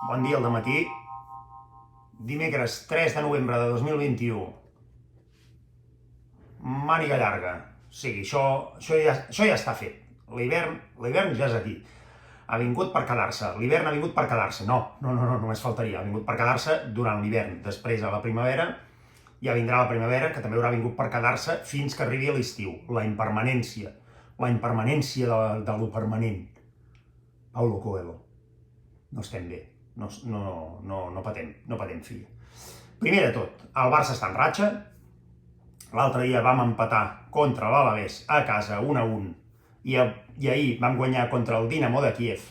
Bon dia al dematí, dimecres 3 de novembre de 2021, màniga llarga, o sigui, això ja està fet, l'hivern ja és aquí, ha vingut per quedar-se, l'hivern ha vingut per quedar-se, no, només faltaria, ha vingut per quedar-se durant l'hivern, després a la primavera, ja vindrà la primavera, que també haurà vingut per quedar-se fins que arribi a l'estiu, la impermanència de lo permanent. Paulo Coelho, no estem bé. No patem fi. Primer de tot, el Barça està en ratxa. L'altre dia vam empatar contra l'Alavés a casa 1-1 i ahir vam guanyar contra el Dinamo de Kíev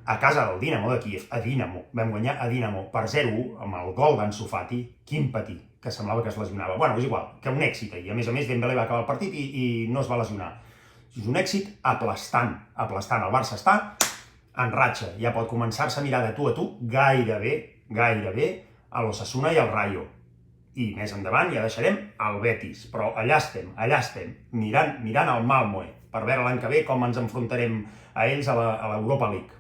a casa del Dinamo de Kíev, a Dinamo. Vam guanyar a Dinamo per 0-1 amb el gol d'Ansu Fati. Quin patí, que semblava que es lesionava. Bueno, és igual, que un èxit. I a més Dembélé va acabar el partit i no es va lesionar. És un èxit aplastant. El Barça està en ratxa, ja pot començar-se a mirar de tu a tu gairebé a l'Osasuna i al Rayo. I més endavant ja deixarem el Betis, però allà estem, mirant el Malmö, per veure l'any que ve com ens enfrontarem a ells a l'Europa League.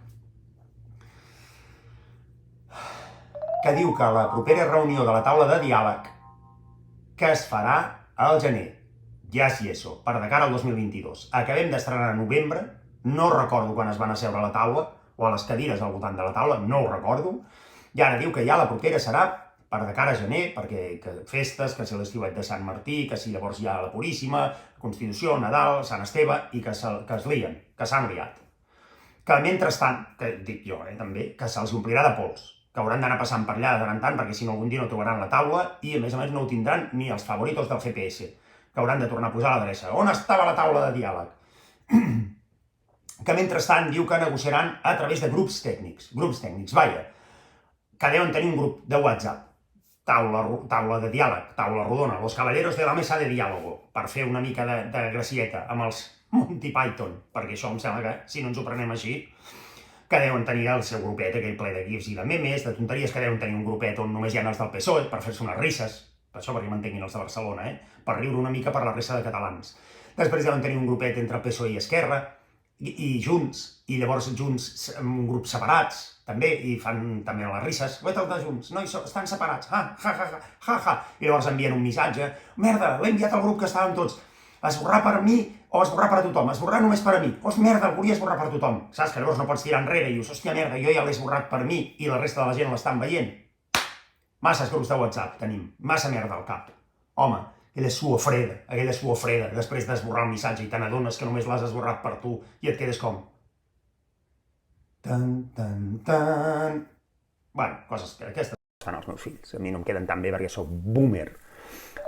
Que diu que la propera reunió de la taula de diàleg que es farà al gener, ja si eso, per de cara al 2022. Acabem d'estrenar a novembre, no recordo quan es van asseure a la taula, o a les cadires al voltant de la taula, no ho recordo, i ara diu que ja la propera serà per de cara a gener, perquè festes, que si l'estiuet de Sant Martí, que si llavors hi ha la Puríssima, Constitució, Nadal, Sant Esteve, i que s'han liat. Que mentrestant, que dic jo també, que se'ls omplirà de pols, que hauran d'anar passant per allà de tant en tant, perquè si no algun dia no trobaran la taula, i a més no ho tindran ni els favoritos del GPS, que hauran de tornar a posar l'adreça. On estava la taula de diàleg? Que mentrestant diu que negociaran a través de grups tècnics, vaja, que deuen tenir un grup de WhatsApp, taula de diàleg, taula rodona, los caballeros de la mesa de diàlogo, per fer una mica de gracieta amb els Monty Python, perquè això em sembla que, si no ens ho prenem així, que deuen tenir el seu grupet, aquell ple de gifs i de memes, de tonteries, que deuen tenir un grupet on només hi ha els del PSOE, per fer-se unes risses, per això perquè m'entenguin els de Barcelona, per riure una mica per la resta de catalans. Després deuen tenir un grupet entre PSOE i Esquerra, i Junts, i llavors Junts en grups separats, també, i fan també les risses. Vet el de Junts, no, estan separats, i llavors envien un missatge, merda, l'he enviat al grup que estàvem tots, esborrar per mi o esborrar per a tothom, esborrar només per a mi, merda, el volia esborrar per a tothom, saps que llavors no pots tirar enrere i dius, hòstia merda, jo ja l'he esborrat per mi i la resta de la gent l'estan veient. Masses grups de WhatsApp tenim, massa merda al cap. Home, aquella suor freda, després d'esborrar el missatge i te n'adones que només l'has esborrat per tu i et quedes com... Tan... Bueno, coses que aquestes fan els meus fills, a mi no em queden tan bé perquè sóc boomer.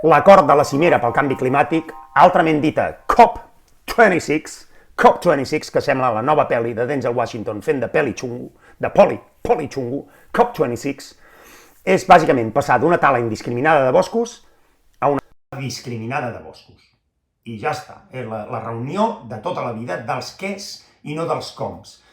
L'acord de la cimera pel canvi climàtic, altrament dita COP26, que sembla la nova pel·li de Denzel Washington fent de peli xungo, de poli xungo, COP26, és bàsicament passar d'una tala indiscriminada de boscos a una discriminada de boscos. I ja està, és la reunió de tota la vida dels quès i no dels coms.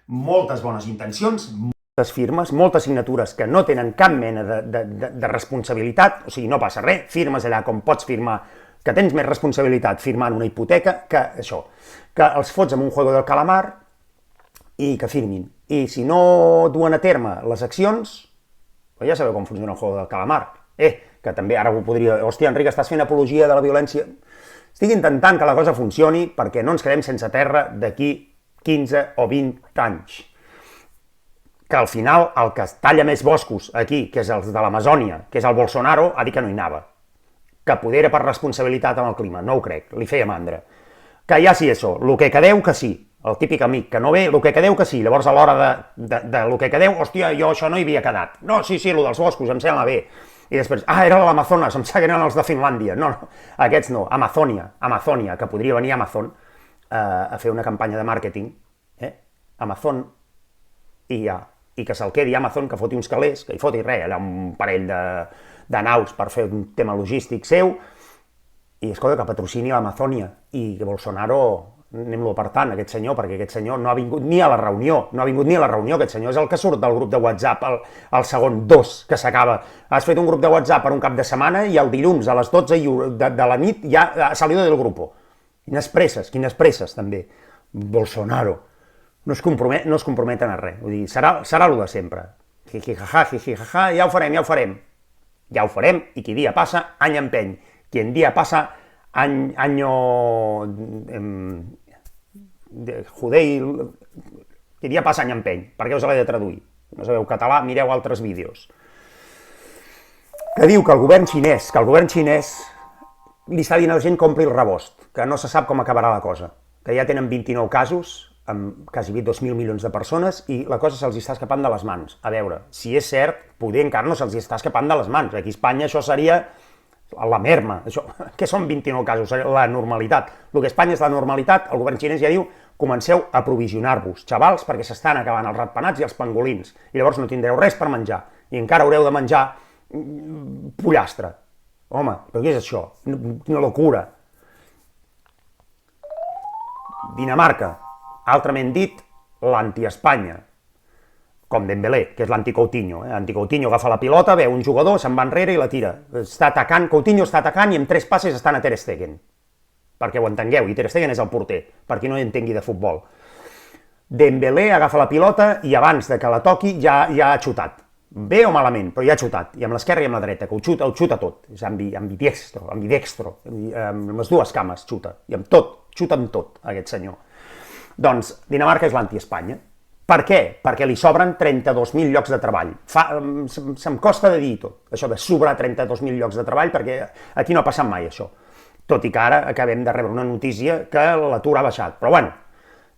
Moltes bones intencions, moltes firmes, moltes signatures que no tenen cap mena de responsabilitat, o sigui, no passa res, firmes allà com pots firmar, que tens més responsabilitat firmant una hipoteca que això, que els fots amb un juego del calamar i que firmin. I si no duen a terme les accions, ja sabeu com funciona el juego del calamar, que també ara ho podria... Hòstia, Enric, estàs fent apologia de la violència? Estic intentant que la cosa funcioni perquè no ens quedem sense terra d'aquí 15 o 20 anys. Que al final el que talla més boscos aquí, que és els de l'Amazònia, que és el Bolsonaro, ha dit que no hi anava. Que poder era per responsabilitat amb el clima, no ho crec, li feia mandra. Que ja sí, això, lo que quedeu que sí, el típic amic que no ve, lo que quedeu que sí, llavors a l'hora de lo que quedeu, hòstia, jo això no hi havia quedat. No, sí, lo dels boscos, em sembla bé. I després, era l'Amazones, em sembla que eren els de Finlàndia. No, aquests no, Amazònia, que podria venir Amazon a fer una campanya de màrqueting, Amazon, i que se'l quedi Amazon, que foti uns calés, que hi foti res, allà un parell de naus per fer un tema logístic seu, i escolta, que patrocini l'Amazònia, i que Bolsonaro, anem-lo apartant, aquest senyor, perquè aquest senyor no ha vingut ni a la reunió, aquest senyor és el que surt del grup de WhatsApp, el segon 2 que s'acaba. Has fet un grup de WhatsApp per un cap de setmana i el dilluns a les 12 de la nit ja ha salido del grup. Quines presses, també. Bolsonaro no es comprometen a res, vull dir, serà el de sempre. jaja, ja ho farem. Ja ho farem, i qui dia passa, any empeny. Qui en dia passa, año... Judei... Qui dia passa, any empeny. Per què us l'he de traduir? No sabeu català, mireu altres vídeos. Que diu que el govern xinès li està dient a la gent que ompli el rebost, que no se sap com acabarà la cosa, que ja tenen 29 casos, amb quasi 2.000 milions de persones, i la cosa se'ls està escapant de les mans. A veure, si és cert, poder encara no se'ls està escapant de les mans. Aquí a Espanya això seria la merma. Això, què són 29 casos? La normalitat. El que a Espanya és la normalitat, el govern xinès ja diu: comenceu a aprovisionar-vos, xavals, perquè s'estan acabant els ratpenats i els pangolins, i llavors no tindreu res per menjar, i encara haureu de menjar pollastre. Home, però què és això? Quina locura. Dinamarca, altrament dit, l'anti-Espanya, com Dembélé, que és l'anti-Coutinho. Anti-Coutinho agafa la pilota, veu un jugador, se'n va enrere i la tira. Està atacant, Coutinho està atacant i amb 3 passes estan a Ter Stegen. Perquè ho entengueu, i Ter Stegen és el porter, per qui no entengui de futbol. Dembélé agafa la pilota i abans de que la toqui ja ha xutat. Bé o malament, però ja ha xutat, i amb l'esquerra i amb la dreta, que ho xuta tot, és ambidextro, amb les dues cames xuta, i amb tot, xuta amb tot, aquest senyor. Doncs Dinamarca és l'anti-Espanya. Per què? Perquè li sobren 32.000 llocs de treball. Se'm costa de dir tot, això de sobrar 32.000 llocs de treball, perquè aquí no ha passat mai això. Tot i que ara acabem de rebre una notícia que l'atur ha baixat. Però bueno,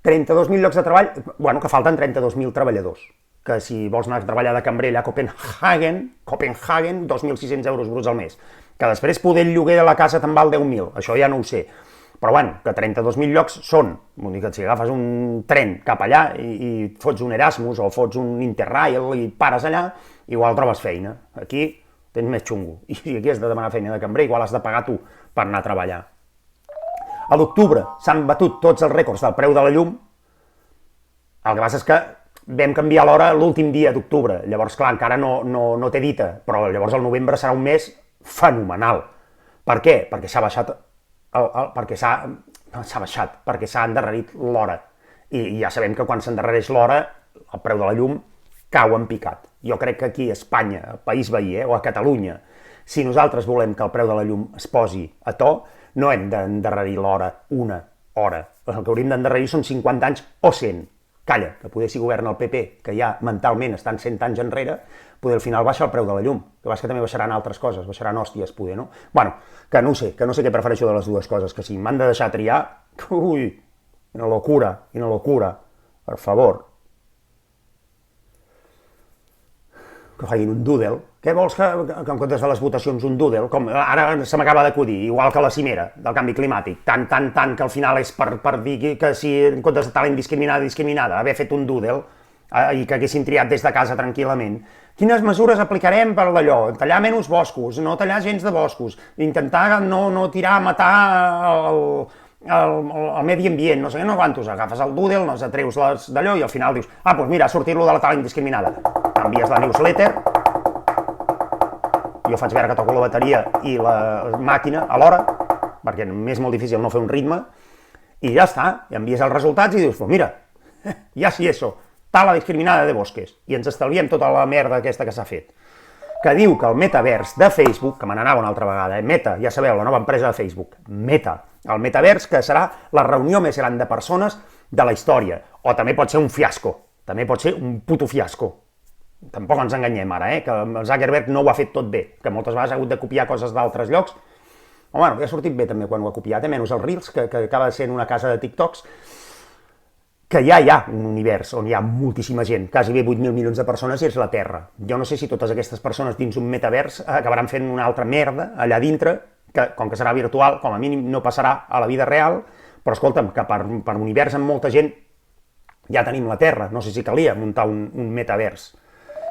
32.000 llocs de treball, bueno, que falten 32.000 treballadors. Que si vols anar a treballar de cambrer a Copenhagen, 2.600 euros bruts al mes. Que després poder el lloguer de la casa te'n val 10.000, això ja no ho sé. Però bueno, que 32.000 llocs són, vull dir que si agafes un tren cap allà i fots un Erasmus o fots un Interrail i pares allà, igual trobes feina. Aquí tens més xungo. I si aquí has de demanar feina de cambrer, igual has de pagar tu per anar a treballar. A l'octubre s'han batut tots els rècords del preu de la llum. El que passa és que vam canviar l'hora l'últim dia d'octubre, llavors, clar, encara no té dita, però llavors el novembre serà un mes fenomenal. Per què? Perquè s'ha baixat, perquè s'ha endarrerit l'hora. I ja sabem que quan s'endarrereix l'hora, el preu de la llum cau en picat. Jo crec que aquí a Espanya, al país veí, o a Catalunya, si nosaltres volem que el preu de la llum es posi a to, no hem d'endarrerir l'hora una hora. El que hauríem d'endarrerir són 50 anys o 100. Calla, que poder si governa el PP, que ja mentalment estan 100 anys enrere, poder al final baixa el preu de la llum. Que vas que també baixaran altres coses, baixaran hòsties, poder, no? Bueno, que no sé què prefereixo de les dues coses, que si m'han de deixar triar, ui, una locura, per favor. Que facin un doodle. Què vols que en comptes de les votacions un doodle? Com ara se m'acaba d'acudir, igual que la cimera del canvi climàtic, tant que al final és per dir que si en comptes de talent discriminada, haver fet un doodle i que haguessin triat des de casa tranquil·lament. Quines mesures aplicarem per d'allò? Tallar menys boscos, no tallar gens de boscos, intentar no tirar a matar el medi ambient, no sé què, no quantos, agafes el doodle, no treus d'allò i al final dius, doncs mira, ha sortit lo de la tala indiscriminada. Envies la newsletter, jo faig veure que toco la bateria i la màquina alhora, perquè m'és molt difícil no fer un ritme, i ja està, i envies els resultats i dius, mira, ja sí eso, tala discriminada de bosques, i ens estalviem tota la merda aquesta que s'ha fet. Que diu que el metavers de Facebook, que me n'anava una altra vegada, Meta, ja sabeu, la nova empresa de Facebook, Meta, el metavers que serà la reunió més gran de persones de la història, o també pot ser un fiasco, també pot ser un puto fiasco. Tampoc ens enganyem ara, que Zuckerberg no ho ha fet tot bé, que moltes vegades ha hagut de copiar coses d'altres llocs. O bueno, ha sortit bé també quan ho ha copiat, menys els Reels, que acaba sent una casa de TikToks, que ja hi ha un univers on hi ha moltíssima gent, quasi bé 8.000 milions de persones i és la Terra. Jo no sé si totes aquestes persones dins un metavers acabaran fent una altra merda allà dintre, que com que serà virtual, com a mínim no passarà a la vida real, però escolta'm, que per univers amb molta gent ja tenim la Terra, no sé si calia muntar un metavers.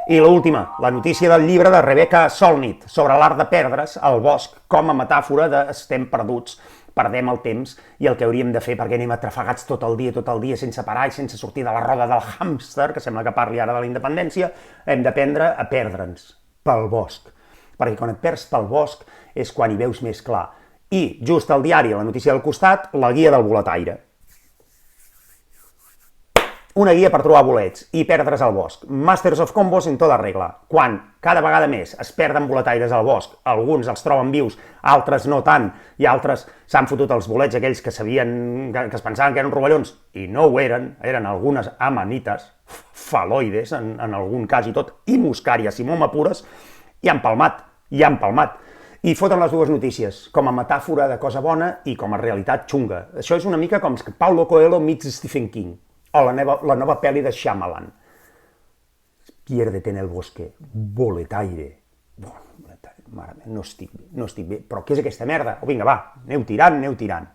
I l'última, la notícia del llibre de Rebecca Solnit sobre l'art de perdre's al bosc com a metàfora de estem perduts, perdem el temps i el que hauríem de fer perquè anem atrafegats tot el dia sense parar i sense sortir de la roda del hàmster, que sembla que parli ara de la independència, hem d'aprendre a perdre'ns pel bosc. Perquè quan et perds pel bosc és quan hi veus més clar. I just al diari, la notícia del costat, la guia del boletaire. una guia per trobar bolets i perdre's al bosc. Masters of Combos en tota regla. Quan cada vegada més es perden boletaires al bosc, alguns els troben vius, altres no tant, i altres s'han fotut els bolets aquells que es pensaven que eren rovellons, i no ho eren algunes amanites, faloides en algun cas i tot, i muscàries, si molt m'apures, i han palmat. I foten les dues notícies, com a metàfora de cosa bona i com a realitat xunga. Això és una mica com Paulo Coelho meets Stephen King, o la nova pel·li de Shyamalan. Piérdete en el bosque, boletaire. Mare meva, no estic bé. Però què és aquesta merda? Vinga, va, aneu tirant.